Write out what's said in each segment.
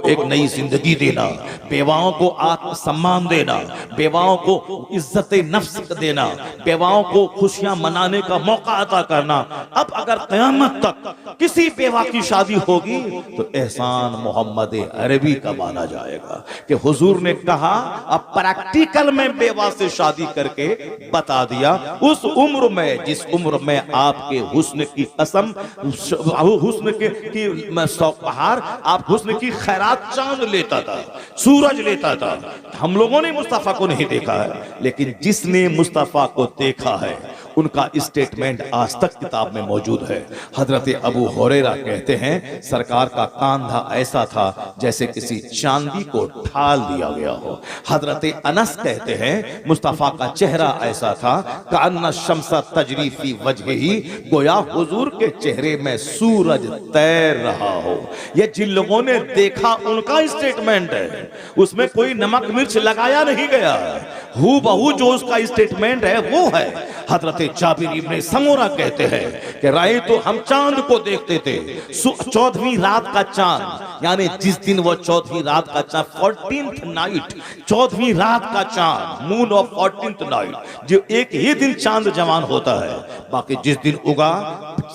एक नई जिंदगी देना, बेवाओं को आत्मसम्मान देना, बेवाओं को इज्जत नफ्स देना, बेवाओं को खुशियां मनाने का मौका अता करना। अब अगर क़यामत तक किसी बेवा की शादी होगी तो एहसान मोहम्मद अरबी का माना जाएगा कि हुजूर ने कहा, अब प्रैक्टिकल में बेवा से शादी करके बता दिया। उस उम्र में, जिस उम्र में आपके हुस्न की कसम, हुस्न की बहार, आप हुस्न की खैरात चांद लेता था, सूरज लेता था। हम लोगों ने मुस्तफा को नहीं देखा है, लेकिन जिसने मुस्तफा को देखा है उनका स्टेटमेंट आज तक किताब में मौजूद है। हजरत अबू हुरैरा कहते हैं, सरकार का कांधा ऐसा था जैसे किसी चांदी को ढाल दिया गया हो। हजरत अनस कहते हैं, मुस्तफा का चेहरा ऐसा था कान्ना शम्सा तजरी फी वजहिही, गोया हुजूर के चेहरे में सूरज तैर रहा हो। ये जिन लोगों ने देखा उनका स्टेटमेंट है, उसमें कोई नमक मिर्च लगाया नहीं गया। हू बहू जो उसका स्टेटमेंट है वो है। हजरत जाबिर इब्ने समूरा कहते हैं कि राय तो हम चांद को देखते थे, 14वीं रात का चांद, यानी जिस दिन वो 14वीं रात का चांद, 14th नाइट, 14वीं रात का चांद, मून ऑफ 14th नाइट, जो एक ही दिन चांद जवान होता है। बाकी जिस दिन उगा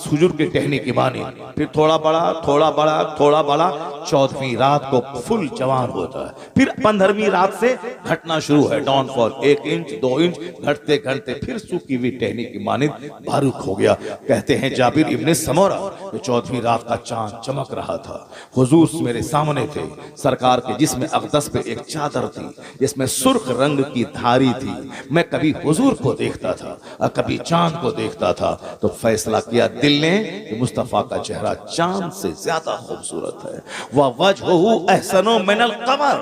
हुजूर के कहने की मानी, फिर थोड़ा बड़ा थोड़ा बड़ा थोड़ा बड़ा, 14वीं रात को फुल जवान होता है। फिर 15वीं रात से घटना शुरू है, डाउनफॉल, 1 इंच 2 इंच, घटते घटते फिर सूखी हुई टहनी की मानिद बारूक हो गया। कहते हैं जाबिर इब्ने समूरा, 14वीं रात का चांद चमक रहा था, हुजूर मेरे सामने थे। सरकार के जिस्म अक़दस पे एक चादर थी जिसमें सुर्ख रंग की धारी थी। मैं कभी हुजूर को देखता था और कभी चांद को देखता था, तो फैसला किया दिल ने कि मुस्तफा का चेहरा चांद से ज्यादा खूबसूरत है। वह वजहुहु अहसनु मिनल कमर,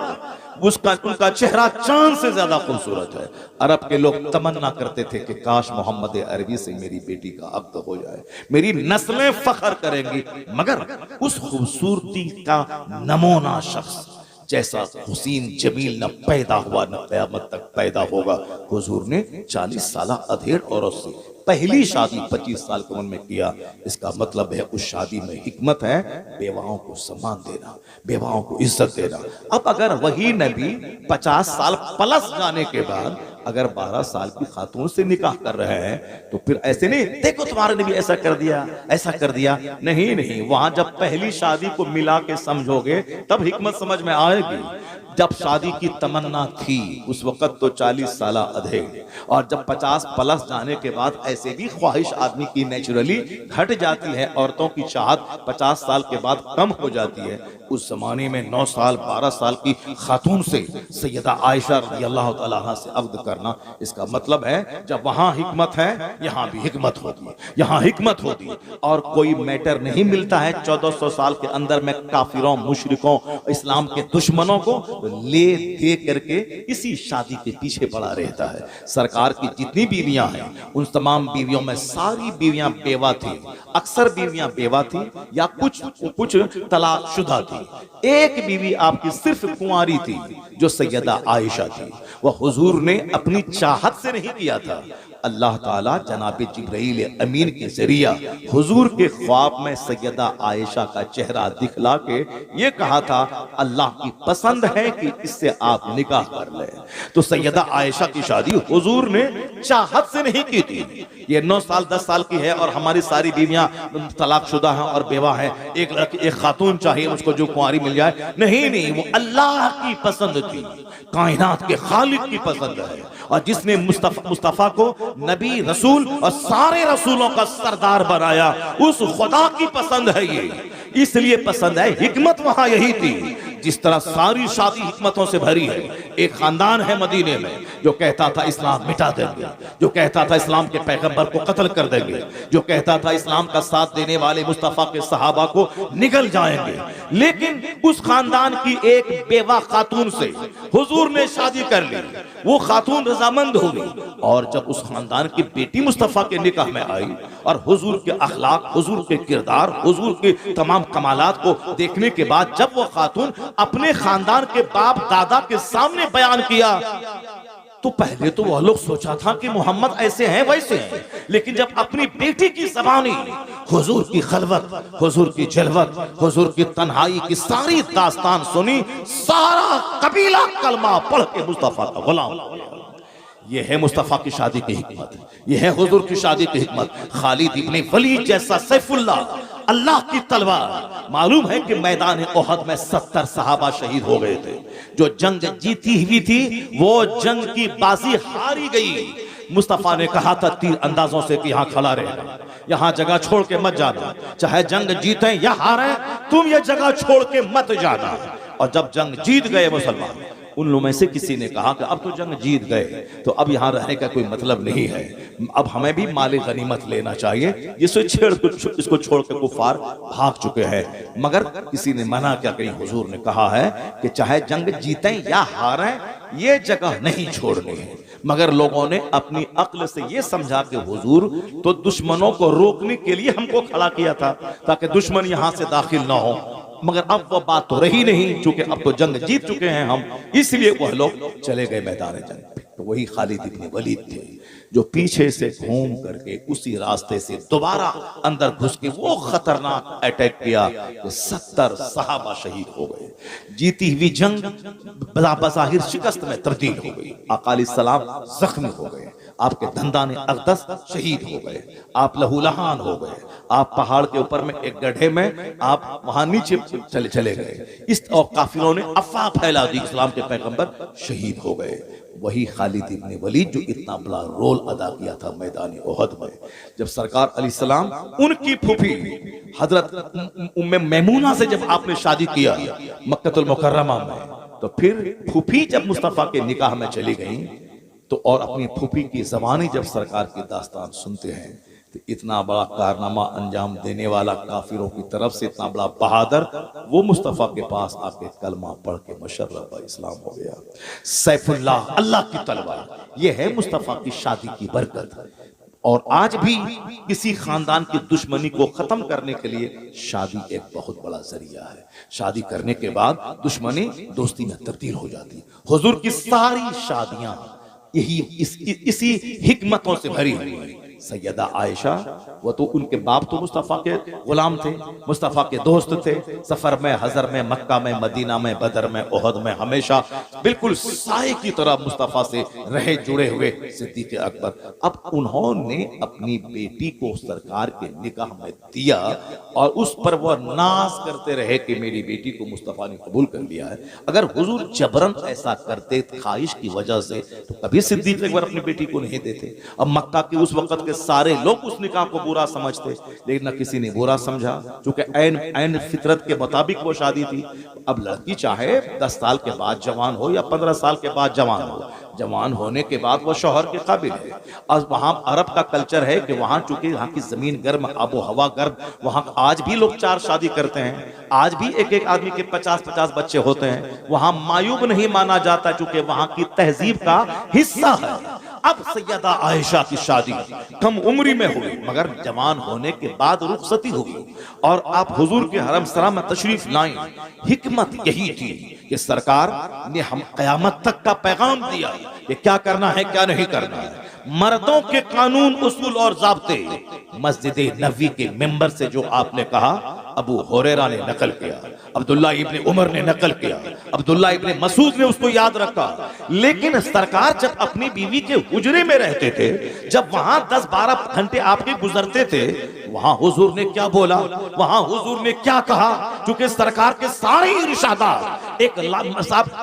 उनका चेहरा चांद से ज्यादा खूबसूरत है। अरब के लोग तमन्ना करते थे कि काश मोहम्मद अरबी से मेरी बेटी का अक़्द हो जाए, मेरी नस्लें फख्र करेंगी। मगर उस खूबसूरती का नमूना शख्स जैसा हुसैन जमील न पैदा हुआ न क़यामत तक पैदा होगा। हुजूर ने 40 साल अधेड़ औरत से पहली शादी 25 साल की उम्र में किया। इसका मतलब है उस शादी में हिकमत है बेवाओं को सम्मान देना, बेवाओं को इज्जत देना। अब अगर वही नबी 50 साल प्लस जाने के बाद अगर 12 साल की खातून से निकाह कर रहे हैं, तो फिर ऐसे नहीं देखो तुम्हारे नबी ऐसा कर दिया, ऐसा कर दिया। नहीं नहीं, वहां जब पहली शादी को मिला के समझोगे तब हिकमत समझ में आएगी। जब शादी की तमन्ना थी उस वक्त तो 40 साल अधेड़, और जब 50 प्लस जाने के बाद ऐसे भी ख्वाहिश आदमी की नेचुरली घट जाती है, औरतों की चाहत 50 साल के बाद कम हो जाती है। उस जमाने में 9 साल 12 साल की खातून से सैयदा आयशा रज़ियल्लाहु तआला अन्हा से अक़्द करना, इसका मतलब है जब वहां हिकमत है यहां भी हिकमत होती है, यहां हिकमत होती है। और कोई मैटर नहीं मिलता है 1400 साल के अंदर में काफिरों, मुशरिकों, इस्लाम के दुश्मनों को ले दे करके इसी शादी के पीछे पड़ा रहता है। सरकार की जितनी बीवियां हैं उन तमाम बीवियों में सारी बीवियां बेवा थी, अक्सर बीवियां बेवा थी या कुछ तलाकशुदा थी। एक बीवी आपकी सिर्फ कुंवारी थी जो सैयदा आयशा थी। वह हुजूर ने अपनी चाहत से नहीं किया था, अल्लाह ताला जनाब जिब्राइल अमीन के जरिया हुजूर के ख्वाब में सैयदा आयशा का चेहरा दिखला के ये कहा था अल्लाह की पसंद है कि इससे आप निकाह कर ले। तो सैयदा आयशा की शादी हुजूर ने चाहत से नहीं की थी। ये 9 साल 10 साल की है और हमारी सारी बीवियां तलाकशुदा हैं और बेवा हैं, एक खातून चाहिए मुझको जो कुंवारी मिल जाए। नहीं नहीं, वो अल्लाह की पसंद थी, कायनात के खालिक की पसंद है। और जिसने मुस्तफा को नबी रसूल और सारे रसूलों का सरदार बनाया, उस खुदा की पसंद है ये, इसलिए पसंद है। हिकमत वहां यही थी। जिस तरह सारी शादी हिकमतों से भरी है। एक खानदान है मदीने में जो कहता था इस्लाम मिटा देंगे, जो कहता था इस्लाम के पैगंबर को कत्ल कर देंगे, जो कहता था इस्लाम का साथ देने वाले मुस्तफा के सहाबा को निगल जाएंगे। लेकिन उस खानदान की एक बेवा खातून से हुजूर ने शादी कर ली। वो खातून रजामंद हो गई और जब उस खानदान की बेटी मुस्तफा के निकाह में आई और हुजूर के अखलाक, हुजूर के किरदार, हुजूर के तमाम कमालात को देखने के बाद जब वो खातून अपने खानदान के बाप दादा के सामने बयान किया तो पहले तो वह लोग सोचा था कि मोहम्मद ऐसे हैं वैसे हैं, लेकिन जब अपनी बेटी की ज़बानी हुजूर की खलवत, हुजूर की जलवत, हुजूर की तन्हाई की सारी दास्तान सुनी, सारा कबीला कलमा पढ़ के मुस्तफा का गुलाम। ये है मुस्तफा की शादी की हिकमत, ये है हुजूर की शादी की हिकमत। खालिद इब्ने वलीद जैसा सैफुल्लाह, अल्लाह की तलवार। मालूम है कि मैदान ओहद में 70 सहाबा शहीद हो गए थे। जो जंग जीती हुई थी वो जंग की बाजी हारी गई। मुस्तफा ने कहा था तीर अंदाजों से कि यहाँ खड़ा रहेगा, यहाँ जगह छोड़ के मत जाना, चाहे जंग जीते या हारे तुम ये जगह छोड़ के मत जाना। और जब जंग जीत गए मुसलमान, उन लोगों में से किसी ने कहा कि अब तो जंग जीत गए तो अब यहाँ रहने का कोई मतलब नहीं है, अब हमें भी माले गनीमत लेना चाहिए। इसको छोड़ के कुफार भाग चुके हैं। मगर किसी ने मना क्या, कहीं हुजूर ने कहा है कि चाहे जंग जीतें या हारें ये जगह नहीं छोड़नी है। मगर लोगों ने अपनी अक्ल से ये समझा कि हुजूर तो दुश्मनों को रोकने के लिए हमको खड़ा किया था ताकि दुश्मन यहाँ से दाखिल ना हो। मगर अब वो बात तो रही नहीं, क्योंकि अब तो जंग जीत चुके हैं हम, इसलिए वह लोग चले गए मैदान जंग। तो वही खालिद इब्ने वलीद थे जो पीछे से घूम करके उसी रास्ते से दोबारा अंदर घुस के वो खतरनाक अटैक किया कि 70 सहाबा शहीद हो गए। जीती हुई जंग बज़ाहिर शिकस्त में तब्दील हो गई। आका अलैहिस्सलाम जख्मी हो गए, आपके धंदाने अक़दस शहीद हो गए, आप लहूलहान हो गए, आप पहाड़ के ऊपर में एक गड्ढे में आप वहां नीचे चले गए। इस और काफिरों ने अफवाह फैला दी, इस्लाम के पैगंबर शहीद हो गए। वही खालिद इब्ने वलीद जो इतना बड़ा रोल अदा किया था मैदान ओहद में, जब सरकार अलैहिस्सलाम उनकी फूफी हजरत उम्मे मैमूना से जब आपने शादी किया मक्कतुल मुकर्रमा में, तो फिर फूफी जब मुस्तफा के निकाह में चली गई तो और अपनी फूफी की ज़बानी जब सरकार की दास्तान सुनते हैं तो इतना बड़ा कारनामा अंजाम देने वाला काफिरों की तरफ से इतना बड़ा बहादुर वो मुस्तफा के पास आके कलमा पढ़ के मुशर्रफ इस्लाम हो गया। सैफुल्लाह, अल्लाह की तलवार, ये है मुस्तफा की शादी की बरकत। और आज भी किसी खानदान की दुश्मनी को खत्म करने के लिए शादी एक बहुत बड़ा जरिया है। शादी करने के बाद दुश्मनी दोस्ती में तब्दील हो जाती है। हुजूर की सारी शादियां यही इसी हिकमतों से भरी हुई है। सैयदा आयशा, वो तो उनके बाप तो मुस्तफ़ा के गुलाम थे, मुस्तफ़ा के दोस्त थे। सफर में, हजर में, मक्का में, मदीना में, बदर में, ओहद में हमेशा बिल्कुल साए की तरह मुस्तफ़ा से रहे जुड़े हुए सिद्दीक़ अकबर। अब उन्होंने अपनी बेटी को सरकार के निकाह में दिया और उस पर वह नाज करते रहे कि मेरी बेटी को मुस्तफ़ा ने कबूल कर लिया है। अगर हुजूर जबरन ऐसा करते ख्वाहिश की वजह से तो कभी सिद्दीक़ अकबर अपनी बेटी को नहीं देते। अब मक्का के उस वक्त सारे लोग उस निकाह को बुरा समझते, लेकिन न किसी ने बुरा समझा, क्योंकि ऐन फितरत के मुताबिक वो शादी थी। अब लड़की चाहे 10 साल के बाद जवान हो या 15 साल के बाद जवान हो, जवान होने के बाद वो शौहर के काबिल है। और वहाँ अरब का कल्चर है कि वहाँ चूंकि यहाँ की जमीन गर्म, आबो हवा गर्म, वहाँ आज भी लोग 4 शादी करते हैं, आज भी एक आदमी के 50-50 बच्चे होते हैं। वहाँ मायूब नहीं माना जाता, चूंकि वहाँ की तहजीब का हिस्सा है। अब सैयदा आयशा की शादी कम उम्री में हुई, मगर जवान होने के बाद रुखसती हुई और आप हुजूर के हरम सरा में तशरीफ लाएं। हिकमत यही थी कि सरकार ने हम कयामत तक का पैगाम दिया कि क्या करना है क्या नहीं करना है। मर्दों के कानून, उसूल और ज़ाब्ते मस्जिद नबवी के मेंबर से जो आपने कहा, अबू हुरैरा ने नकल किया, अब्दुल्ला इब्ने उमर ने नकल किया, अब्दुल्ला इब्ने मसूद ने उसको याद रखा। लेकिन सरकार जब अपनी बीवी के हुजरे में रहते थे, जब वहां 10-12 घंटे आपके गुजरते थे, वहां हुजूर ने क्या बोला, वहां हुजूर ने क्या कहा, क्योंकि सरकार के सारे इरशादात एक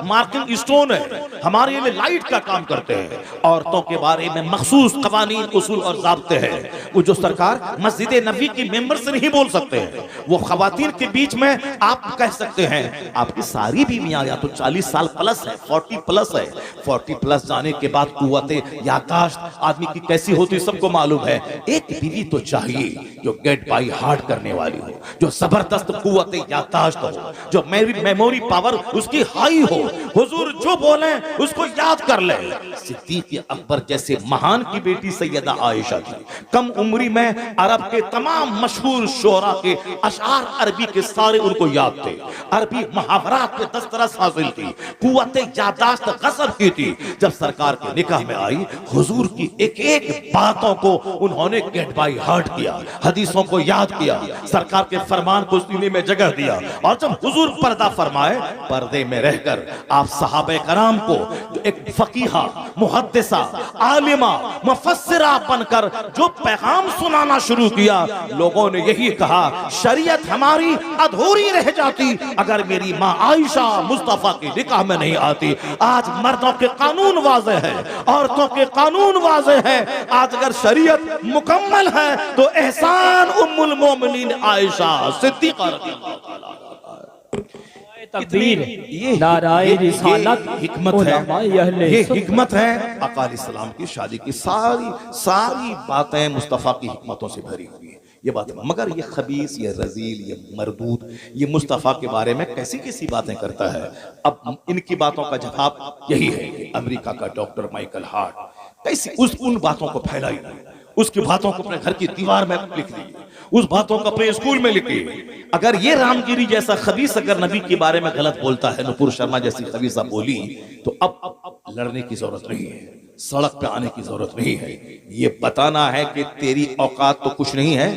मार्किंग स्टोन है, हमारे लिए लाइट का काम करते हैं। औरतों के बारे में मखसूस कवानीन, उसूल और ज़ाब्ते हैं, वो जो सरकार मस्जिद नबवी की मेंबर से नहीं बोल सकते हैं, वो खवातीन के बीच में आप कह सकते हैं। आपकी सारी बीवियां या तो 40 साल प्लस है, 40 प्लस है। 40 प्लस जाने के बाद कुव्वते यादाश्त आदमी की कैसी होती सबको मालूम है। एक बीवी तो चाहिए जो गेट बाई हार्ट करने वाली हो, जो जबरदस्त कुव्वत याददाश्त हो, जो मेमोरी पावर उसकी हाई हो, हुजूर जो बोले उसको याद कर ले। सिद्दीक अकबर जैसे महान की बेटी सैयदा आयशा थी, कम उम्री में अरब के तमाम मशहूर शोरा के अशार अरबी के सारे उनको याद थे, अरबी मुहावरात पे दस्तरस हासिल थी, कुव्वत याददाश्त गजब की थी। जब सरकार के निकाह में आई, हुजूर की एक एक बातों को उन्होंने गेट बाय हार्ट किया, हदीसों को याद किया, सरकार के फरमान को सीने में जगह दिया। और जब हुजूर पर्दा फरमाए, पर्दे में रहकर आप सहाबे कराम को जो एक फकीहा, मुहद्दिसा, आलिमा, मुफस्सिरा बनकर जो पैगाम सुनाना शुरू किया, लोगों ने यही कहा, शरीयत हमारी अधूरी रह जाती अगर मेरी मां आयशा मुस्तफा की निकाह में नहीं आती। आज मर्दों के कानून वाज़े हैं, औरतों के कानून वाज़े हैं। आज अगर शरीयत मुकम्मल है तो एहसान उम्मुल मोमिनीन आयशा सिद्दीक़ा रज़ियल्लाहु ताला तकबीर, ये नाराए रिसालत, हिकमत है, ये हिकमत है। आका अलैहिस्सलाम की शादी की सारी बातें मुस्तफा की हिकमतों से भरी हुई है ये बात। मगर ये खबीस, ये रजील, ये मरदूद, ये मुस्तफा के बारे में कैसी कैसी बातें करता है। अब इनकी बातों का जवाब यही है कि अमेरिका का डॉक्टर माइकल हार्ट कैसी उन बातों को फैलाई, उसकी बातों को अपने घर की दीवार में लिख दी, उस बातों को अपने स्कूल में लिखी। अगर ये रामगिरी जैसा खबीस अगर नबी के बारे में गलत बोलता है, नुपुर शर्मा जैसी खबीसा बोली, तो अब लड़ने की जरूरत नहीं है, सड़क पे आने की जरूरत नहीं है। ये बताना है कि तेरी औकात तो कुछ नहीं है,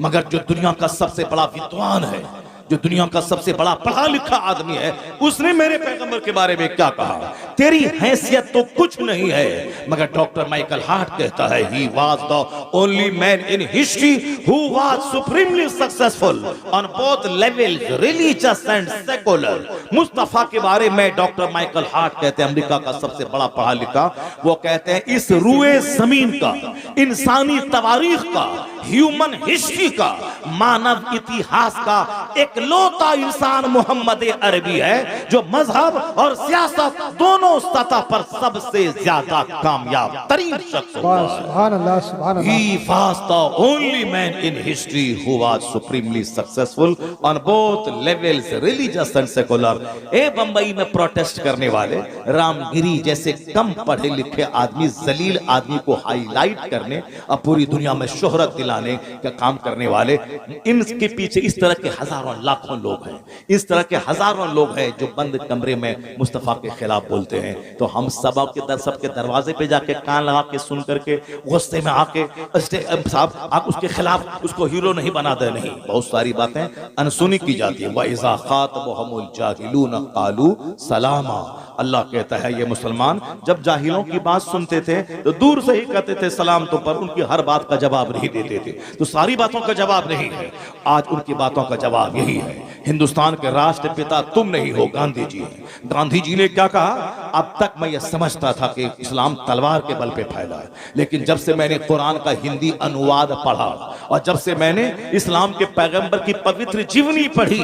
मगर जो दुनिया का सबसे बड़ा विद्वान है, जो दुनिया का सबसे बड़ा पढ़ा लिखा आदमी है, उसने मेरे पैगंबर के बारे में क्या कहा। तेरी हैसियत तो कुछ नहीं है। मगर डॉक्टर माइकल हार्ट कहता है, he was the only man in history who was supremely successful on both levels, religious and secular। Mustafa के बारे में डॉक्टर माइकल हार्ट कहते हैं, अमेरिका का सबसे बड़ा पढ़ा लिखा, वो कहते हैं इस रुए जमीन का, इंसानी तवारीख का, ह्यूमन हिस्ट्री का, मानव इतिहास का एक लौता इंसान मोहम्मद अरबी है जो मजहब और सियासत दोनों सतह पर सबसे ज्यादा कामयाब तरीन शख्स हुआ। सुभान अल्लाह, सुभान अल्लाह। He was the only man in history who was supremely successful on both levels, religious and secular। ए बंबई में प्रोटेस्ट करने वाले रामगिरी जैसे कम पढ़े लिखे आदमी, जलील आदमी को हाईलाइट करने और पूरी दुनिया में शोहरत दिलाने का काम करने वाले, इनके पीछे इस तरह के हजारों लाखों लोग हैं, इस तरह के हजारों लोग हैं जो बंद कमरे में मुस्तफा के खिलाफ बोलते हैं। तो हम सबके दरवाजे पे जाके कान लगा के सुन करके गुस्से में आके साहब आप उसके खिलाफ उसको हीरो नहीं बना दे, नहीं, बहुत सारी बातें अनसुनी की जाती है। वइज़ा ख़ातबहुमुल जाहिलून क़ालू सलामा। अल्लाह कहता है ये मुसलमान जब जाहिलों की बात सुनते थे तो दूर से ही कहते थे सलाम, तो पर उनकी हर बात का जवाब नहीं देते थे। तो सारी बातों का जवाब नहीं है, आज उनकी बातों का जवाब यही है। हिंदुस्तान के राष्ट्रपिता तुम नहीं हो, गांधी जी हैं। गांधी जी ने क्या कहा, अब तक मैं ये समझता था कि इस्लाम तलवार के बल पे फैला है, लेकिन जब से मैंने कुरान का हिंदी अनुवाद पढ़ा और जब से मैंने इस्लाम के पैगंबर की पवित्र जीवनी पढ़ी,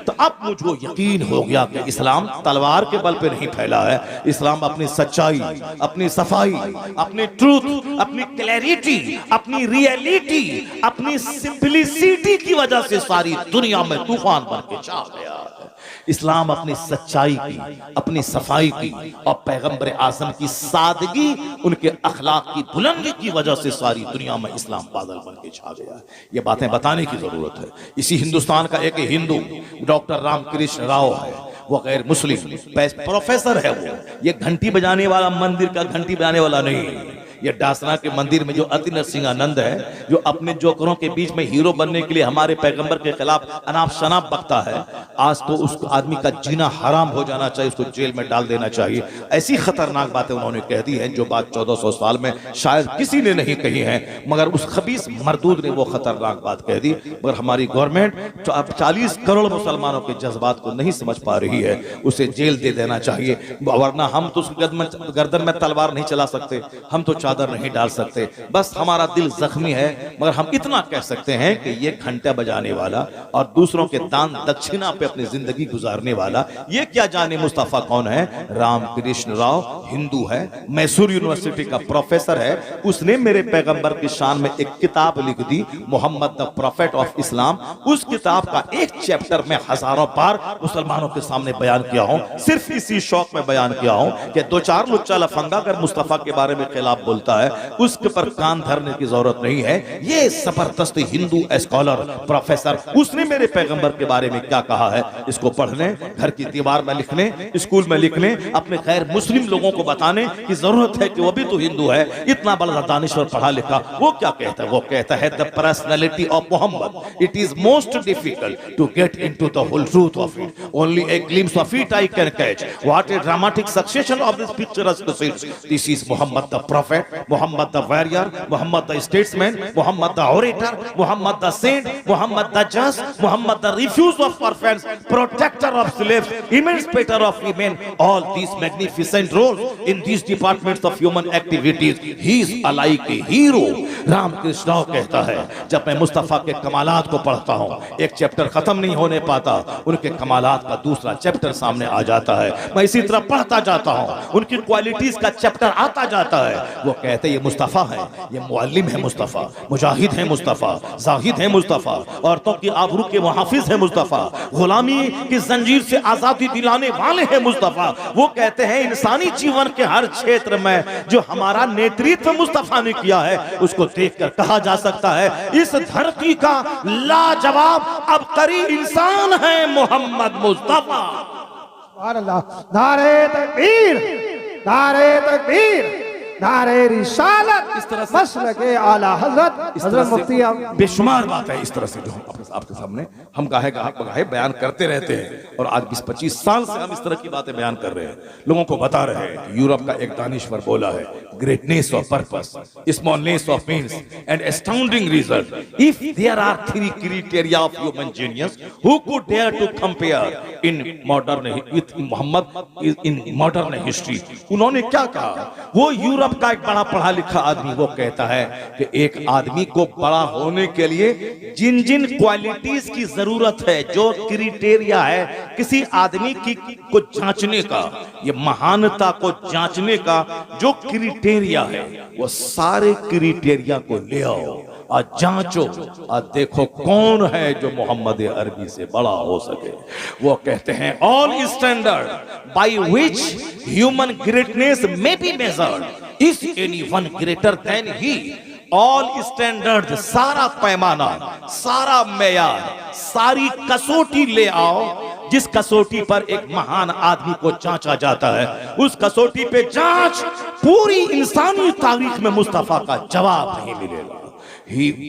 तो अब मुझको यकीन हो गया कि इस्लाम तलवार के बल पे नहीं फैला है। इस्लाम अपनी सच्चाई, अपनी सफाई, अपनी ट्रूथ, अपनी क्लैरिटी, अपनी रियलिटी, अपनी सिंपलिसिटी की वजह से सारी दुनिया में तूफान बन के छा गया है। इस्लाम अपनी सच्चाई की, अपनी सफाई की और पैगंबर आज़म की सादगी, उनके अखलाक की बुलंदी की वजह से सारी दुनिया में इस्लाम बादल बन के छा गया है। ये बातें बताने की जरूरत है। इसी हिंदुस्तान का एक हिंदू डॉक्टर रामकृष्ण राव है, वो गैर मुस्लिम प्रोफेसर है। वो ये घंटी बजाने वाला, मंदिर का घंटी बजाने वाला नहीं है। ये डासना के मंदिर में जो अति नरसिंहानंद है, जो अपने जोकरों के बीच में हीरो बनने के लिए हमारे पैगंबर के खिलाफ अनाप शनाप बकता है, आज तो उस आदमी का जीना हराम हो जाना चाहिए, उसको जेल में डाल देना चाहिए। ऐसी खतरनाक बातें उन्होंने कह दी हैं जो बात 1400 साल में शायद किसी ने नहीं कही है, मगर उस खबीस मरदूद ने वो खतरनाक बात कह दी। मगर हमारी गवर्नमेंट 40 करोड़ मुसलमानों के जज्बात को नहीं समझ पा रही है, उसे जेल दे देना चाहिए, वरना हम तो उस गर्दन में तलवार नहीं चला सकते। हम तो चादर नहीं डाल सकते, बस हमारा दिल जख्मी है। मगर हम इतना कह सकते हैं कि ये घंटा बजाने वाला और दूसरों के दान दक्षिणा पे अपनी जिंदगी गुजारने वाला, ये क्या जाने मुस्तफा कौन है? रामकृष्ण राव हिंदू है, मैसूर यूनिवर्सिटी का प्रोफेसर है। उसने मेरे पैगंबर की शान में एक किताब लिख दी, Muhammad the prophet of Islam. उस किताब का एक चैप्टर में हजारों बार मुसलमानों के सामने बयान किया हूं, सिर्फ इसी शौक में बयान किया हूं कि दो चार लुच्चा लफंगा अगर मुस्तफा के बारे में खिलाफ बोलता है, उसके पर कान धरने की जरूरत नहीं है। ये जबरदस्त हिंदू स्कॉलर प्रोफेसर, उसने मेरे पैगंबर के बारे में क्या कहा है, इसको पढ़ने, घर की दीवार में लिखने, स्कूल में लिखने, अपने गैर मुस्लिम लोगों को बताने की जरूरत है कि वो भी तो हिंदू है। इतना बड़ा दानिश्वर पढ़ा लिखा, वो क्या कहता है? वो कहता है the personality of Muhammad, it is most difficult to get into the whole truth of it, only a glimpse of it I can catch, what a dramatic succession of this picturesque scenes. This is Muhammad the prophet, Muhammad the warrior, Muhammad the statesman, Muhammad the orator, Muhammad the saint, Muhammad the just, Muhammad the refuge of orphans, protector of slaves, emancipator of women, all these magnificent roles in these departments of human activities, he is alike a hero। Ramakrishna Rao कहता है, जब मैं मुस्तफा के कमालात को पढ़ता हूं, एक chapter खत्म नहीं होने पाता, उनके कमालात का दूसरा चैप्टर सामने आ जाता है। मैं इसी तरह पढ़ता जाता हूं, उनकी क्वालिटीज का चैप्टर आता जाता है। वो कहते हैं ये मुस्तफा है, ये मुअल्लिम है मुस्तफा, मुजाहिद है मुस्तफा, जाहिद है मुस्तफा, औरतों की आबरू के मुहाफिज है मुस्तफा, गुलामी की जंजीर से आजादी दिलाने वाले हैं मुस्तफा। वो कहते हैं इंसानी जीवन के हर क्षेत्र में जो हमारा नेतृत्व मुस्तफा ने किया है, उसको देखकर कहा जा सकता है इस धरती का लाजवाब अबकरी इंसान है मोहम्मद मुस्तफा। सुभान अल्लाह। नारे तकबीर, नारे तकबीर, नारे रिसालत, इस तरह से मसलके आला हजरत हजरत मुफ्ती बेशुमार बात है। इस तरह से जो हम आपके सामने हम गाहे बयान करते रहते हैं, और आज 20-25 साल से हम इस तरह की बातें बयान कर रहे हैं, लोगों को बता रहे हैं कि यूरोप का एक दानिश्वर बोला है, greatness of purpose, smallness of means and astounding result, if there are 3 criteria of human genius, who could dare to compare in modern with Muhammad in modern history. उन्होंने क्या कहा? वो यूरोप का एक बड़ा पढ़ा लिखा आदमी वो कहता है कि एक आदमी को बड़ा होने के लिए जिन जिन क्वालिटीज की जरूरत है, जो क्राइटेरिया है किसी आदमी की को जांचने का, ये महानता को जांचने का जो क्राइटेरिया है, वो सारे क्राइटेरिया को ले आओ और जांचो और देखो कौन है जो मोहम्मद अरबी से बड़ा हो सके। वो कहते हैं all standard by which human greatness may be measured, is anyone greater than he. All standard, सारा पैमाना, सारा मेयार, सारी कसौटी ले आओ जिस कसौटी पर एक महान आदमी को जांचा जाता है, उस कसौटी पे जांच पूरी इंसानी तारीख में मुस्तफा का जवाब नहीं मिलेगा,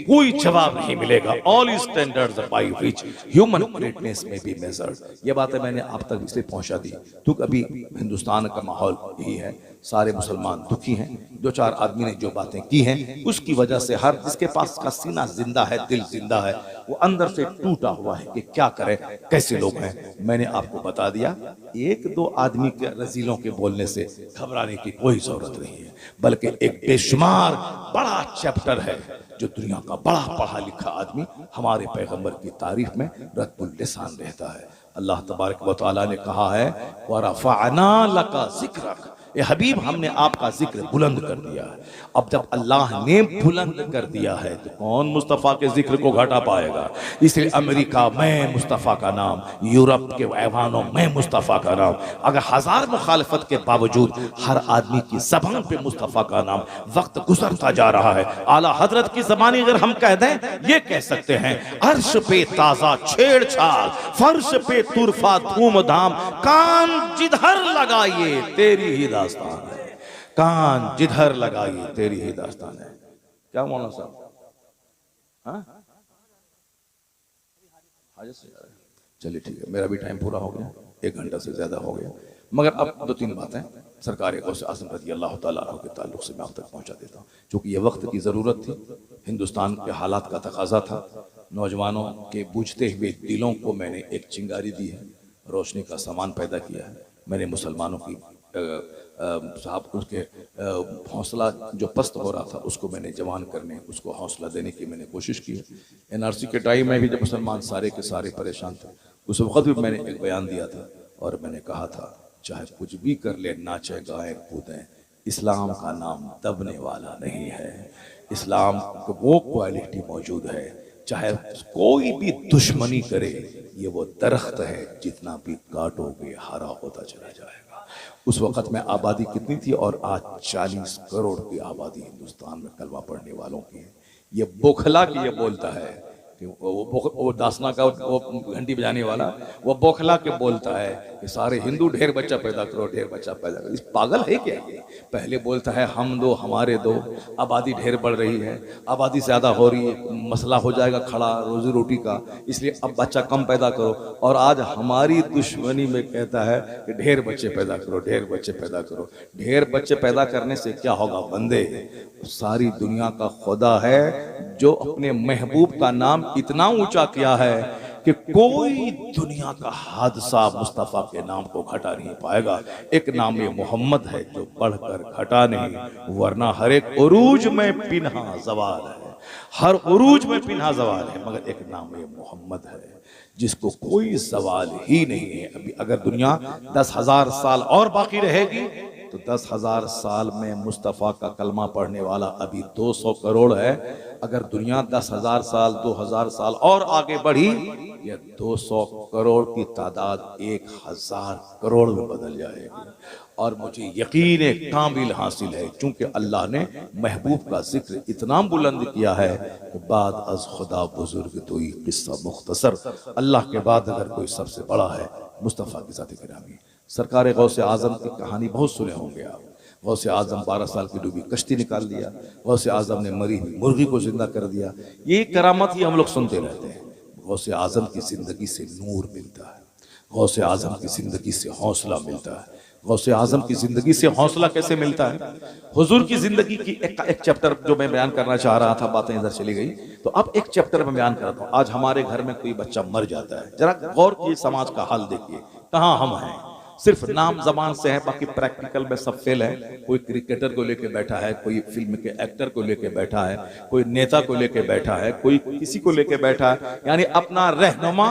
कोई जवाब नहीं मिलेगा। All standards by which human greatness may be measured. ये बातें मैंने आप तक इसलिए पहुंचा दी क्योंकि अभी हिंदुस्तान का माहौल यही है, सारे मुसलमान दुखी हैं। 2-4 आदमी ने जो बातें की हैं उसकी वजह से हर जिसके पास का सीना जिंदा है, दिल जिंदा है, वो अंदर से टूटा हुआ है कि क्या करे, कैसे लोग हैं। मैंने आपको बता दिया, 1-2 आदमी के रजीलों के बोलने से घबराने की कोई जरूरत नहीं है, बल्कि एक बेशुमार बड़ा चैप्टर है जो दुनिया का बड़ा पढ़ा लिखा आदमी हमारे पैगंबर की तारीफ में रद्दुल लिसान रहता है। अल्लाह तबारक व तआला ने कहा है वरफ़अना लका ज़िक्रक, ए हबीब हमने आपका जिक्र बुलंद कर दिया है। अब जब अल्लाह ने बुलंद कर दिया है तो कौन मुस्तफ़ा के जिक्र को घटा पाएगा। इसलिए अमेरिका में मुस्तफ़ा का नाम, यूरोप के ऐवानों में मुस्तफ़ा का नाम, अगर 1000 मुखालफत के बावजूद हर आदमी की ज़बान पे मुस्तफ़ा का नाम, वक्त गुजरता जा रहा है। आला हजरत की ज़बानी अगर हम कह दें, ये कह सकते हैं अर्श पे ताज़ा छेड़छाड़, फर्श पे तुरफा धूमधाम, कान जिधर लगाइए तेरी ही दास्तान है, कान जिधर लगाइए तेरी ही दास्तान है। क्या मौलाना साहब? चलिए ठीक है, मेरा भी टाइम पूरा हो गया, 1 घंटा से ज्यादा हो गया, मगर अब 2-3 बातें सरकार गौसे आज़म रज़ी अल्लाह तआला अन्हु के ताल्लुक से मैं आप तक पहुंचा देता हूँ, क्योंकि ये वक्त की ज़रूरत थी, हिंदुस्तान के हालात का तकाजा था। नौजवानों के बूझते हुए दिलों को मैंने एक चिंगारी दी है, रोशनी का सामान पैदा किया है। मैंने मुसलमानों की साहब उसके हौसला जो पस्त हो रहा था उसको मैंने जवान करने, उसको हौसला देने की मैंने कोशिश की है। NRC के टाइम में भी जब मुसलमान सारे के सारे परेशान थे, उस वक्त भी मैंने एक बयान दिया था और मैंने कहा था चाहे कुछ भी कर ले, नाचे गाएं कूदें, इस्लाम का नाम दबने वाला नहीं है। इस्लाम को वो क्वालिटी मौजूद है, चाहे कोई भी दुश्मनी करे, ये वो दरख्त है जितना भी काटोगे हरा होता चला जाएगा। उस वक्त में आबादी कितनी थी और आज 40 करोड़ की आबादी हिंदुस्तान में कलमा पढ़ने वालों की है। ये बोखला की ये बोलता है कि वो दासना का वो घंटी बजाने वाला, वो बोखला के बोलता है कि सारे हिंदू ढेर बच्चा पैदा करो, ढेर बच्चा पैदा करो। इस पागल है क्या ये? पहले बोलता है हम दो हमारे दो, आबादी ढेर बढ़ रही है, आबादी ज़्यादा हो रही है, मसला हो जाएगा खड़ा रोजी रोटी का, इसलिए अब बच्चा कम पैदा करो। और आज हमारी दुश्मनी में कहता है कि ढेर बच्चे पैदा करो, ढेर बच्चे पैदा करो। ढेर बच्चे पैदा करने से क्या होगा बंदे? सारी दुनिया का खुदा है जो अपने महबूब का नाम इतना ऊंचा किया है कि कोई दुनिया का हादसा मुस्तफ़ा के नाम को घटा नहीं पाएगा। एक नाम ये मोहम्मद है जो बढ़कर घटा नहीं, वरना हर एक उरूज में पिन्हा जवाल है, हर उरूज में पिन्हा जवाल है, मगर एक नाम ये मोहम्मद है जिसको कोई सवाल ही नहीं है। अभी अगर दुनिया 10,000 साल और बाकी रहेगी तो 10,000 साल में मुस्तफ़ा का कलमा पढ़ने वाला अभी 200 करोड़ है। अगर दुनिया 10,000 साल 2,000 साल और आगे बढ़ी, यह 200 करोड़ की तादाद 1,000 करोड़ में बदल जाएगी। और मुझे यकीन कामिल हासिल है, चूंकि अल्लाह ने महबूब का जिक्र इतना बुलंद किया है कि बाद अज खुदा बुजुर्ग तो ये किस्सा मुख्तसर। अल्लाह के बाद अगर कोई सबसे बड़ा है मुस्तफ़ा की ज़ात गिरामी। सरकार गौसे आज़म की कहानी बहुत सुने होंगे आप। गौसे आज़म 12 साल की डूबी कश्ती निकाल दिया, गौसे आज़म ने मरी हुई मुर्गी को जिंदा कर दिया। ये करामत ही हम लोग सुनते रहते हैं। गौसे आज़म की ज़िंदगी से नूर मिलता है, गौसे आज़म की ज़िंदगी से हौसला मिलता है। गौसे आज़म की ज़िंदगी से हौसला कैसे मिलता है? हुजूर की ज़िंदगी की एक चैप्टर जो मैं बयान करना चाह रहा था, बातें इधर चली गई, तो अब एक चैप्टर में बयान करता हूँ। आज हमारे घर में कोई बच्चा मर जाता है, जरा गौर कीजिए, समाज का हाल देखिए, कहाँ हम हैं। सिर्फ नाम जबान से है, बाकी प्रैक्टिकल में सब फेल है। कोई क्रिकेटर को लेके बैठा है, कोई फिल्म के एक्टर को लेके बैठा है, कोई नेता को लेके बैठा है, कोई किसी को लेके बैठा है, यानी अपना रहनुमा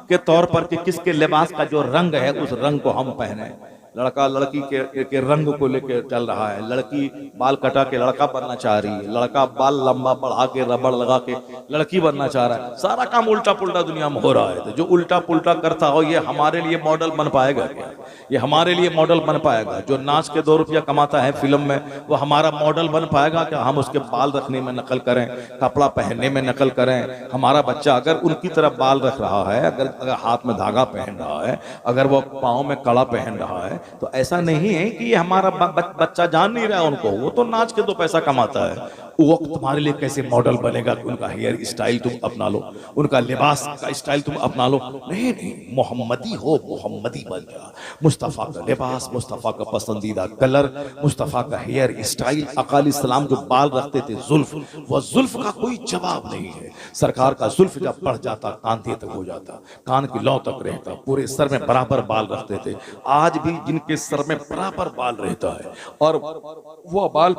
के तौर पर कि किसके लिबास का जो रंग है उस रंग को हम पहने। लड़का लड़की के रंग को लेके चल रहा है, लड़की बाल कटा के लड़का बनना चाह रही है, लड़का बाल लंबा बढ़ा के रबड़ लगा के लड़की बनना चाह रहा है। सारा काम उल्टा पुल्टा दुनिया में हो रहा है। तो जो उल्टा पुल्टा करता हो ये हमारे लिए मॉडल बन पाएगा क्या? ये हमारे लिए मॉडल बन पाएगा? जो नाच के 2 रुपया कमाता है फिल्म में, वो हमारा मॉडल बन पाएगा क्या? हम उसके बाल रखने में नकल करें, कपड़ा पहनने में नकल करें। हमारा बच्चा अगर उनकी तरह बाल रख रहा है, अगर हाथ में धागा पहन रहा है, अगर वो पाँव में कड़ा पहन रहा है, तो ऐसा नहीं है कि ये हमारा बच्चा जान नहीं रहा है उनको, वो तो नाच के 2 पैसा कमाता है। वो तुम्हारे लिए कैसे मॉडल बनेगा कि उनका हेयर स्टाइल तुम अपना लो, उनका लिबास का स्टाइल तुम अपना लो? नहीं नहीं, मोहम्मदी हो, मोहम्मदी बन जा। मुस्तफ़ा का लिबास, मुस्तफ़ा का पसंदीदा कलर, मुस्तफ़ा का हेयर स्टाइल। अकाली सलाम जो बाल रखते थे जुल्फ, वो जुल्फ का कोई जवाब नहीं है। सरकार का जुल्फ जब बढ़ जाता कांधे तक हो जाता, कान की लौ तक रहता, पूरे सर में बराबर बाल रखते थे। आज भी जिनके सर में बराबर बाल रहता है और वो बाल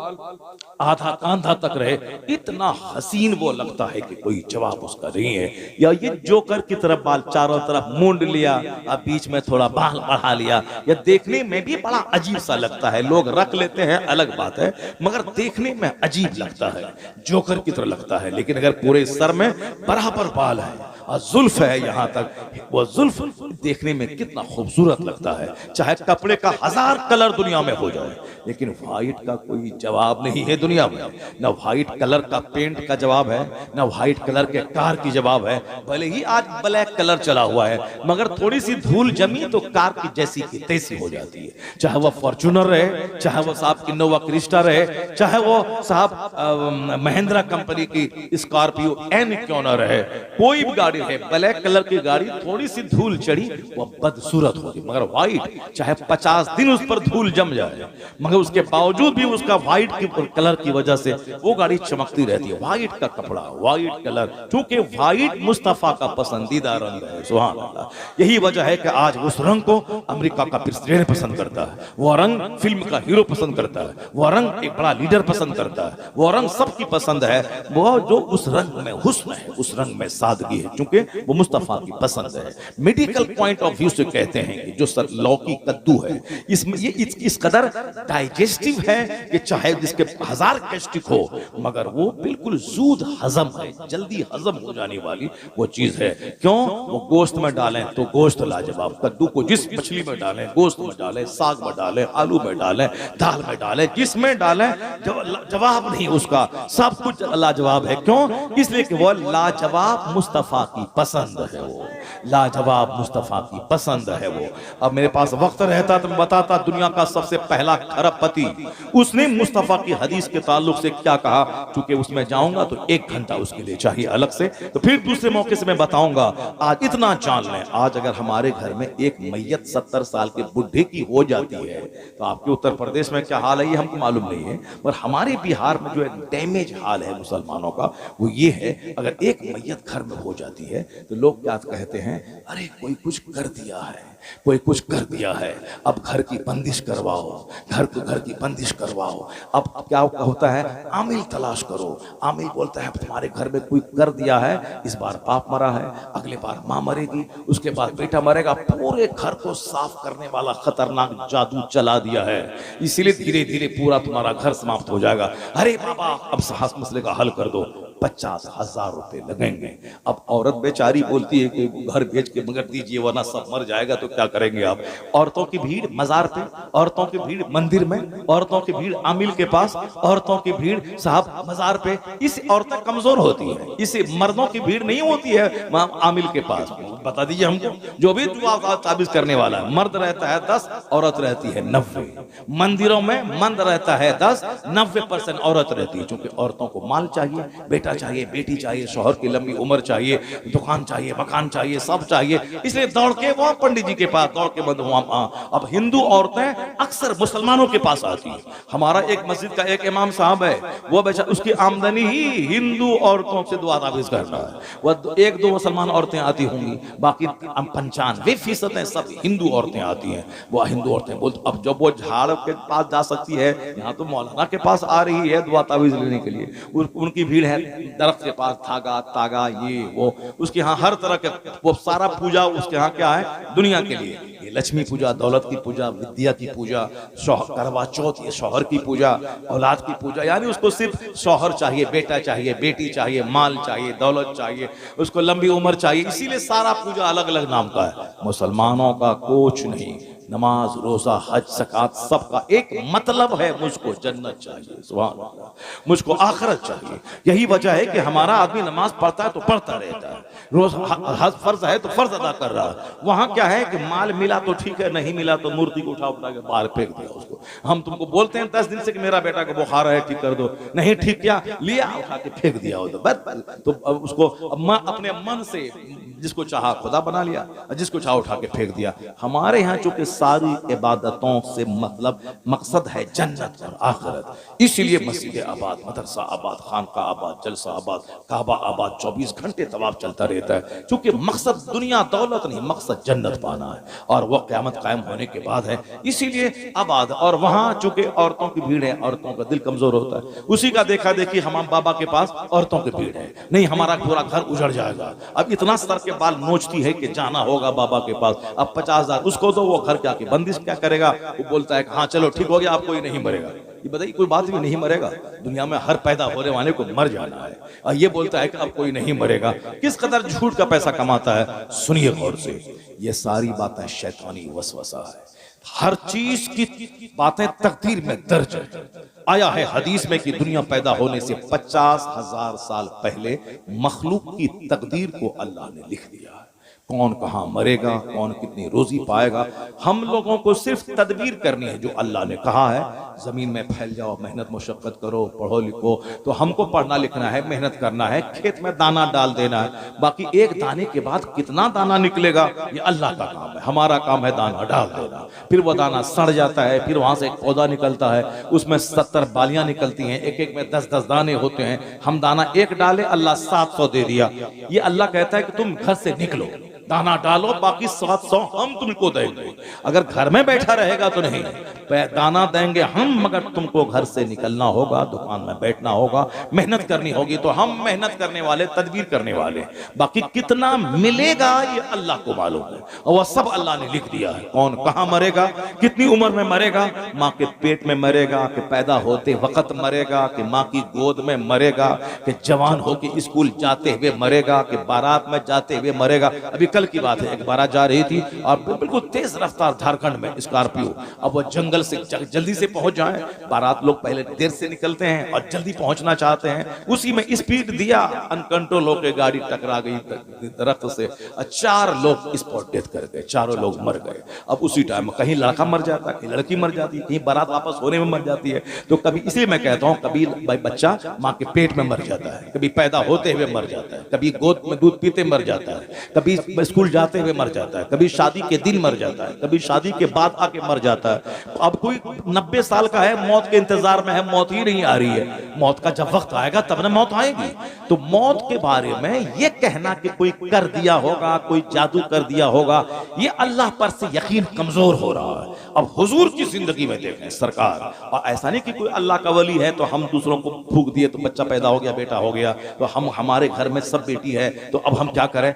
आधा कांधा तक रहे, इतना हसीन वो लगता है कि कोई जवाब उसका नहीं है। या ये जोकर की तरफ बाल चारों तरफ मुंड लिया, अब बीच में थोड़ा बाल बढ़ा लिया, या देखने में भी बड़ा अजीब सा लगता है। लोग रख लेते हैं अलग बात है, मगर देखने में अजीब लगता है, जोकर की तरह लगता है। लेकिन अगर पूरे सर में बराबर बाल है और जुल्फ है यहाँ तक, वो जुल्फ देखने में कितना खूबसूरत लगता है। चाहे कपड़े का 1000 कलर दुनिया में हो जाए, लेकिन व्हाइट का कोई जवाब नहीं है दुनिया में। न व्हाइट कलर का पेंट का जवाब है, न व्हाइट कलर के कार की जवाब है। भले ही आज ब्लैक कलर चला हुआ है, मगर थोड़ी सी धूल जमी तो कार की जैसी की तैसी हो जाती है। चाहे वो फॉर्च्यूनर रहे, चाहे वो साहब इनोवा क्रिस्टा रहे, चाहे वो साहब महिंद्रा कंपनी की स्कॉर्पियो एन क्यों न रहे, कोई भी गाड़ी गाड़ी है, ब्लैक कलर की गाड़ी, थोड़ी सी धूल चढ़ी वो बदसूरत होती, मगर व्हाइट चाहे 50 दिन उस पर धूल जम जाए मगर उसके बावजूद भी उसका व्हाइट की कलर की वजह से वो गाड़ी चमकती रहती है। व्हाइट का कपड़ा, व्हाइट कलर, क्योंकि व्हाइट मुस्तफा का पसंदीदा रंग है। सुभान अल्लाह। यही वजह है कि आज उस रंग को अमेरिका का प्रेसिडेंट पसंद करता है, वो रंग फिल्म का हीरो पसंद करता है, वो रंग एक बड़ा लीडर पसंद करता है, वो रंग सबकी पसंद है। वो जो उस रंग में हुस्न है, उस रंग में सादगी है, क्योंकि वो मुस्तफा की पसंद है। मेडिकल पॉइंट ऑफ व्यू से कहते हैं कि जो लौकी कद्दू है इसमें ये इस कदर डाइजेस्टिव है कि चाहे जिसके 1000 गैस्ट्रिक हो मगर वो बिल्कुल जूद हजम है, जल्दी हजम हो जाने वाली वो चीज है। क्यों? वो गोश्त में डालें तो गोश्त लाजवाब, कद्दू को जिस मछली में डालें, गोश्त में डालें, साग में डालें, आलू में डालें, दाल में डालें, जिसमें डालें जवाब नहीं उसका, सब कुछ लाजवाब है। क्यों? इसलिए कि वो लाजवाब मुस्तफा की पसंद है, वो लाजवाब मुस्तफा की पसंद है वो। अब मेरे पास वक्त रहता तो मैं बताता दुनिया का सबसे पहला खरबपति उसने मुस्तफा की हदीस के ताल्लुक से क्या कहा, क्योंकि उसमें जाऊंगा तो 1 घंटा उसके लिए चाहिए अलग से, तो फिर दूसरे मौके से मैं बताऊंगा। आज इतना जान लें, आज अगर हमारे घर में एक मैयत 70 साल के बुढ़े की हो जाती है तो आपके उत्तर प्रदेश में क्या हाल है ये हमको मालूम नहीं है, पर हमारे बिहार में जो डैमेज हाल है मुसलमानों का वो ये है, अगर एक मैयत घर में हो जाती है तो लोग क्या कहते हैं, अरे कोई कुछ कर दिया है, कोई कुछ कर दिया है, अब घर की बंदिश करवाओ, घर की बंदिश करवाओ। अब क्या होता है, आमिल तलाश करो। आमिल बोलता है तुम्हारे घर में कोई कर दिया है, इस बार बाप मरा है, अगले बार माँ मरेगी, उसके बाद बेटा मरेगा, पूरे घर को साफ करने वाला खतरनाक जादू चला दिया है, इसीलिए धीरे धीरे पूरा तुम्हारा घर समाप्त हो जाएगा। अरे बाबा अब साहस मसले का हल कर दो, 50,000 रुपए लगेंगे। अब औरत बेचारी बोलती है कि घर भेज के मगर दीजिए वरना सब मर जाएगा, तो क्या करेंगे आप? औरतों की भीड़ मजार पे, औरतों की भीड़ मंदिर में, औरतों की भीड़ आमिल के पास, औरतों की भीड़ साहब मजार पे। इस औरतें कमजोर होती है, इसे मर्दों की भीड़ नहीं होती है आमिल के पास। बता दीजिए हमको, जो भी दुआ का ताबीज करने वाला है, मर्द रहता है 10, औरत रहती है 90। मंदिरों में मर्द रहता है 10, 90% औरत रहती है, क्योंकि औरतों को माल चाहिए, बेटा चाहिए, बेटी चाहिए, शौहर की लंबी उम्र चाहिए, दुकान चाहिए, मकान चाहिए, सब चाहिए, इसलिए दौड़ के वो पंडित जी के पास, दौड़ के बंद वहां। अब हिंदू औरतें अक्सर मुसलमानों के पास आती है। हमारा एक मस्जिद का एक इमाम साहब है, वो बेचारा उसकी आमदनी ही हिंदू औरतों से दुआ ताबीज करना है। वह 1-2 मुसलमान औरतें आती होंगी, बाकी 95% सब हिंदू औरतें आती हैं। वो हिंदू औरतें बोलती, अब जब वो झाड़ के पास जा सकती है, यहाँ तो मौलाना के पास आ रही है दुआ ताबीज लेने के लिए, उनकी भीड़ है दरख्त के पास, धागा तागा ये वो, उसके यहाँ हर तरह के वो सारा पूजा उसके यहाँ क्या है दुनिया के लिए, ये लक्ष्मी पूजा, दौलत की पूजा, विद्या की पूजा, करवा चौथ, ये शौहर की पूजा, औलाद की पूजा, यानी उसको सिर्फ शौहर चाहिए, बेटा चाहिए, बेटी चाहिए, माल चाहिए, दौलत चाहिए, उसको लंबी उम्र चाहिए, इसीलिए सारा पूजा अलग अलग नाम का है। मुसलमानों का कुछ नहीं, नमाज, रोजा, हज, ज़कात, सबका एक मतलब है, मुझको जन्नत चाहिए, सुभान अल्लाह, मुझको आखिरत चाहिए। यही वजह है कि हमारा आदमी नमाज पढ़ता है तो पढ़ता रहता है, रोज हज फर्ज है तो फर्ज अदा कर रहा है। वहां क्या है कि माल मिला तो ठीक है, नहीं मिला तो मूर्ति को उठा के बाहर फेंक दिया उसको। हम तुमको बोलते हैं 10 दिन से कि मेरा बेटा को बुखार है, ठीक कर दो, नहीं ठीक किया, लिया उठा के फेंक दिया उधर, तो उसको अपने मन से जिसको चाहा खुदा बना लिया, जिसको चाहा उठा के फेंक दिया। हमारे यहाँ चूंकि सारी इबादतों से मतलब मकसद है जन्नत और आखिरत, इसीलिए मस्जिद आबाद, मदरसा आबाद, खानका आबाद, जलसा आबाद, काबा आबाद, 24 घंटे तवाफ चलता रहता है, क्योंकि मकसद दुनिया दौलत नहीं, मकसद जन्नत पाना है, और वह क़यामत कायम होने के बाद है, इसीलिए आबाद। और वहां चूंकि औरतों की भीड़ है, औरतों का दिल कमजोर होता है, उसी का देखा देखी हमाम बाबा के पास औरतों की भीड़ है, नहीं हमारा पूरा घर उजड़ जाएगा। अब इतना सर के बाल नोचती है कि जाना होगा बाबा के पास, अब 50,000 उसको दो, वो घर क्या की बंदिश क्या करेगा, वो बोलता है कि हाँ चलो ठीक हो गया, आप कोई नहीं मरेगा। ये बताइए कोई बात भी नहीं मरेगा, दुनिया में हर पैदा होने वाले को मर जाना है, और ये बोलता है कि अब कोई नहीं मरेगा। किस कदर झूठ का पैसा कमाता है, सुनिए गौर से, ये सारी बातें शैतानी वसवसा है। हर चीज की बातें तकदीर में दर्ज है। आया है हदीस में कि दुनिया पैदा होने से 50,000 साल पहले मखलूक की तकदीर को अल्लाह ने लिख दिया है। कौन कहाँ मरेगा, कौन कितनी रोजी पाएगा, हम लोगों को सिर्फ तदबीर करनी है जो अल्लाह ने कहा है। ज़मीन में फैल जाओ, मेहनत मुशक्क़त करो, पढ़ो लिखो। तो हमको पढ़ना लिखना है, मेहनत करना है, खेत में दाना डाल देना है। बाकी एक दाने के बाद कितना दाना निकलेगा ये अल्लाह का काम है, हमारा काम है दाना डाल देना। फिर वो दाना सड़ जाता है, फिर वहां से एक पौधा निकलता है, उसमें 70 बालियां निकलती हैं, एक एक में 10-10 दाने होते हैं। हम दाना एक डाले, अल्लाह 700 दे दिया। ये अल्लाह कहता है कि तुम घर से निकलो, दाना डालो, बाकी 700 हम तुमको देंगे। अगर घर में बैठा रहेगा तो नहीं, दाना देंगे हम, मगर तुमको घर से निकलना होगा, दुकान में बैठना होगा, मेहनत करनी होगी। तो हम मेहनत करने वाले, तदबीर करने वाले, बाकी कितना मिलेगा ये अल्लाह को मालूम है, और वह सब अल्लाह ने लिख दिया है। कौन कहाँ मरेगा, कितनी उम्र में मरेगा, माँ के पेट में मरेगा कि पैदा होते वक्त मरेगा, कि माँ की गोद में मरेगा, कि जवान होकर स्कूल जाते हुए मरेगा, कि बारात में जाते हुए मरेगा। अभी कल की बात है, एक बारात जा रही थी और बिल्कुल तेज रफ्तार झारखंड में स्कॉर्पियो, अब वो जंगल से जल्दी से पहुंच जाए। बारात लोग पहले देर से निकलते हैं और जल्दी पहुंचना चाहते हैं, उसी में स्पीड दिया, अनकंट्रोल होकर गाड़ी टकरा गई दरख्त से, 4 लोग स्पॉट डेथ कर गए, चारों लोग मर गए। अब उसी टाइम कहीं लड़का मर जाता है, कहीं लड़की मर जाती है, कहीं बारात वापस होने में मर जाती है। तो कभी, इसलिए मैं कहता हूँ, कभी बच्चा माँ के पेट में मर जाता है, कभी पैदा होते हुए मर जाता है, कभी गोद में दूध पीते मर जाता है, कभी स्कूल जाते हुए मर जाता है, कभी शादी के दिन मर जाता है, कभी शादी के बाद आके मर जाता है। अब कोई 90 साल का है, मौत के इंतजार में है, मौत ही नहीं आ रही है। मौत का जब वक्त आएगा तब ना मौत आएगी। तो मौत के बारे में ये कहना कि कोई कर दिया होगा, कोई जादू कर दिया होगा, ये अल्लाह पर से यकीन कमजोर हो रहा है। अब हुजूर की जिंदगी में देखें सरकार, और ऐसा नहीं कि कोई अल्लाह का वली है तो हम दूसरों को फूंक दिए तो बच्चा पैदा हो गया, बेटा हो गया, तो हमारे घर में सब बेटी है तो अब हम क्या करें,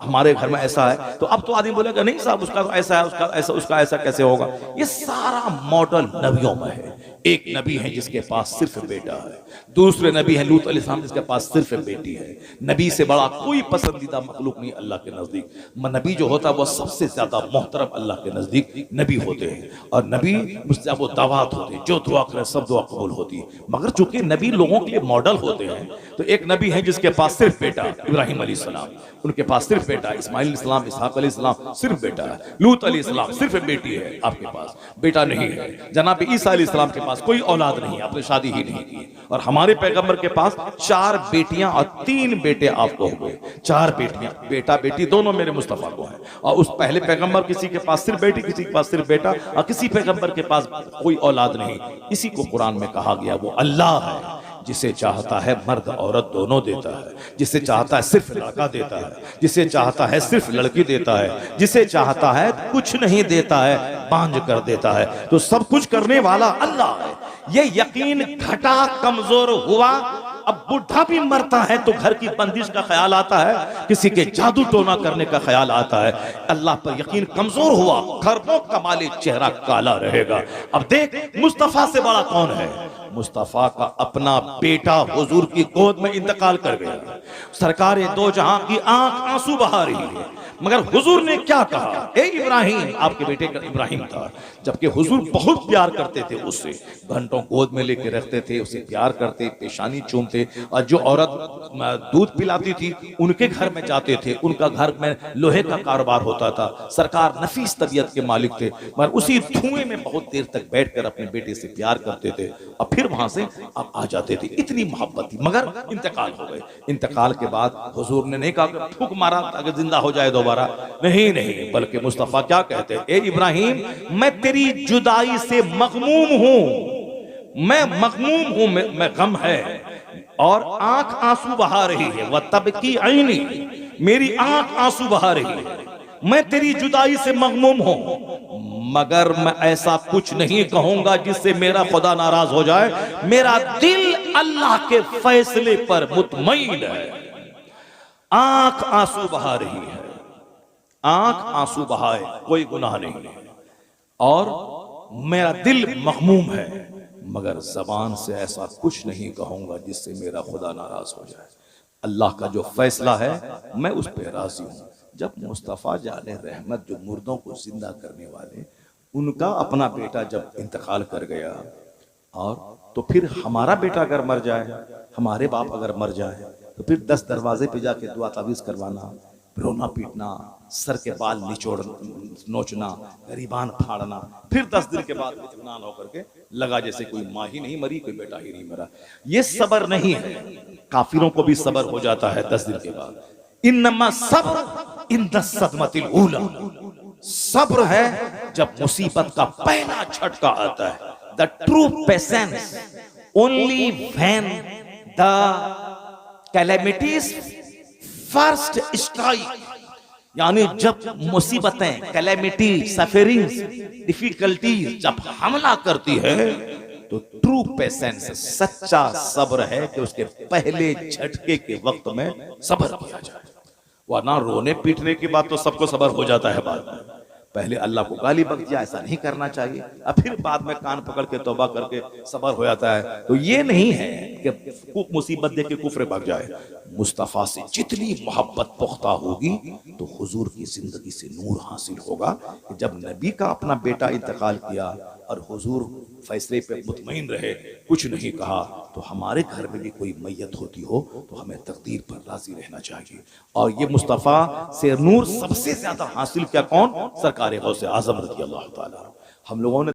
हमारे घर में ऐसा है। तो अब तो आदमी बोलेगा नहीं साहब उसका तो ऐसा है, उसका ऐसा कैसे होगा। ये सारा मॉडल नबियों में है। एक नबी है जिसके पास सिर्फ बेटा है, दूसरे नबी है लूत अलैहिस्सलाम जिसके पास सिर्फ बेटी है। नबी से बड़ा कोई पसंदीदा मखलूक नहीं अल्लाह के नजदीक। नबी जो होता है वो सबसे ज्यादा मोहतरम अल्लाह के नजदीक नबी होते हैं, और नबी मुझसे वो दावत होते हैं, जो दुआ करें सब दुआ कबूल होती है। मगर चूंकि नबी लोगों के लिए मॉडल होते हैं, तो एक नबी है जिसके पास सिर्फ बेटा, इब्राहिम अलैहिस्सलाम, उनके पास सिर्फ बेटा, इस्माइल अलैहिस्सलाम, इसहाक अलैहिस्सलाम सिर्फ बेटा है, लूत अलैहिस्सलाम सिर्फ बेटी है, आपके पास बेटा नहीं है। जनाब ईसा अलैहिस्सलाम के पास कोई औलाद नहीं है, आपने शादी ही नहीं की। और हमारे पैगंबर के पास 4 बेटियां और 3 बेटे आपको हो गए। 4 बेटियां, बेटा बेटी दोनों मेरे मुस्तफा को हैं। और उस पहले पैगंबर किसी के पास सिर्फ बेटी, किसी के पास सिर्फ बेटा, और किसी पैगंबर के पास कोई औलाद नहीं। इसी को कुरान में कहा गया वो अल्लाह है जिसे चाहता है मर्द औरत दोनों देता है, जिसे चाहता है सिर्फ लड़का देता है, जिसे चाहता है सिर्फ लड़की देता है, जिसे चाहता है कुछ नहीं देता है, बांझ कर देता है। तो सब कुछ करने वाला अल्लाह है। ये यकीन घटा, कमजोर हुआ। अब बुढ़ा भी मरता है तो घर की बंदिश का ख्याल आता है, किसी के जादू टोना करने का ख्याल आता है। अल्लाह पर यकीन कमजोर हुआ, खरबों का मालिक चेहरा काला रहेगा। अब देख मुस्तफा से बड़ा कौन है। मुस्तफा का अपना बेटा हुजूर की गोद में इंतकाल कर गया। सरकार दो जहां की आंख आंसू बहा रही है, मगर हुजूर ने क्या कहा, ए इब्राहिम, आपके बेटे का इब्राहिम था, जबकि हुजूर बहुत प्यार करते थे उससे, घंटों गोद में लेके रखते थे, उसे प्यार करते, पेशानी चूमते। और जो औरत दूध पिलाती थी उनके घर में जाते थे, उनका घर में लोहे का कारोबार होता था। सरकार नफीस तबीयत के मालिक थे, मगर उसी धुएं में बहुत देर तक बैठकर अपने बेटे से प्यार करते थे और फिर वहां से अब आ जाते थे। इतनी मोहब्बत थी, मगर इंतकाल हो गए। इंतकाल के बाद हुजूर ने नहीं कहा फूंक मारा अगर जिंदा हो जाए दोबारा, नहीं, बल्कि मुस्तफा क्या कहते हैं, ए इब्राहिम, मैं तेरी जुदाई से मगमूम हूं, मैं मगमूम हूं, मैं गम है और आंख आंसू बहा रही है। वह तब की आईनी, मेरी आंख आंसू बहा रही है, मैं तेरी जुदाई से मगमूम हूं, मगर मैं ऐसा कुछ नहीं कहूंगा जिससे मेरा खुदा नाराज हो जाए। मेरा दिल अल्लाह के फैसले पर मुतमईन है। आंख आंसू बहा रही है, आंख आंसू बहाए, कोई गुनाह नहीं है, और मेरा दिल मगमूम है, मगर जबान से ऐसा कुछ नहीं कहूंगा जिससे मेरा खुदा नाराज हो जाए। अल्लाह का जो फैसला है मैं उस पर राजी हूं। जब मुस्तफ़ा जाने रहमत, जो मुर्दों को जिंदा करने वाले, उनका अपना बेटा जब इंतकाल कर गया, और तो फिर हमारा बेटा अगर मर जाए, हमारे बाप अगर मर जाए, तो फिर 10 दरवाजे पे जाके दुआ तावीज़ करवाना, रोना पीटना, सर के बाल निचोड़ नोचना, गरीबान फाड़ना, फिर 10 दिन के बाद इत्मीनान होकर के लगा जैसे कोई माँ ही नहीं मरी, कोई बेटा ही नहीं मरा। ये सबर नहीं है। काफिरों को भी सबर हो जाता है 10 दिन के बाद। इन्नमा सब्र इंद सदमतिल ऊला, सब्र है जब मुसीबत का पहला झटका आता है। The true patience only when the calamities first strike, यानी जब मुसीबतें, कैलेमिटी, सफरिंग्स, डिफिकल्टीज जब हमला करती है तो ट्रू पेशेंस, सच्चा सब्र है कि उसके पहले झटके के वक्त में सब्र किया जाए। वरना रोने पीटने के बाद तो सबको सब्र हो जाता है, बाद में पहले अल्लाह को गाली बक दिया, ऐसा नहीं करना चाहिए, और फिर बाद में कान पकड़ के तौबा करके सब्र हो जाता है। तो ये नहीं है कि मुसीबत देख के कुफ्र भाग जाए। मुस्तफ़ा से जितनी मोहब्बत पुख्ता होगी तो हुजूर की जिंदगी से नूर हासिल होगा। कि जब नबी का अपना बेटा इंतकाल किया और हुजूर फैसले पे मुतमईन रहे, कुछ नहीं कहा, तो हमारे घर में भी कोई मैयत होती हो तो हमें तकदीर पर राजी रहना चाहिए। और ये मुस्तफ़ा से नूर सबसे ज्यादा हासिल किया कौन? सरकार गौसे आज़म रज़ी अल्लाह ताला। हम लोगों ने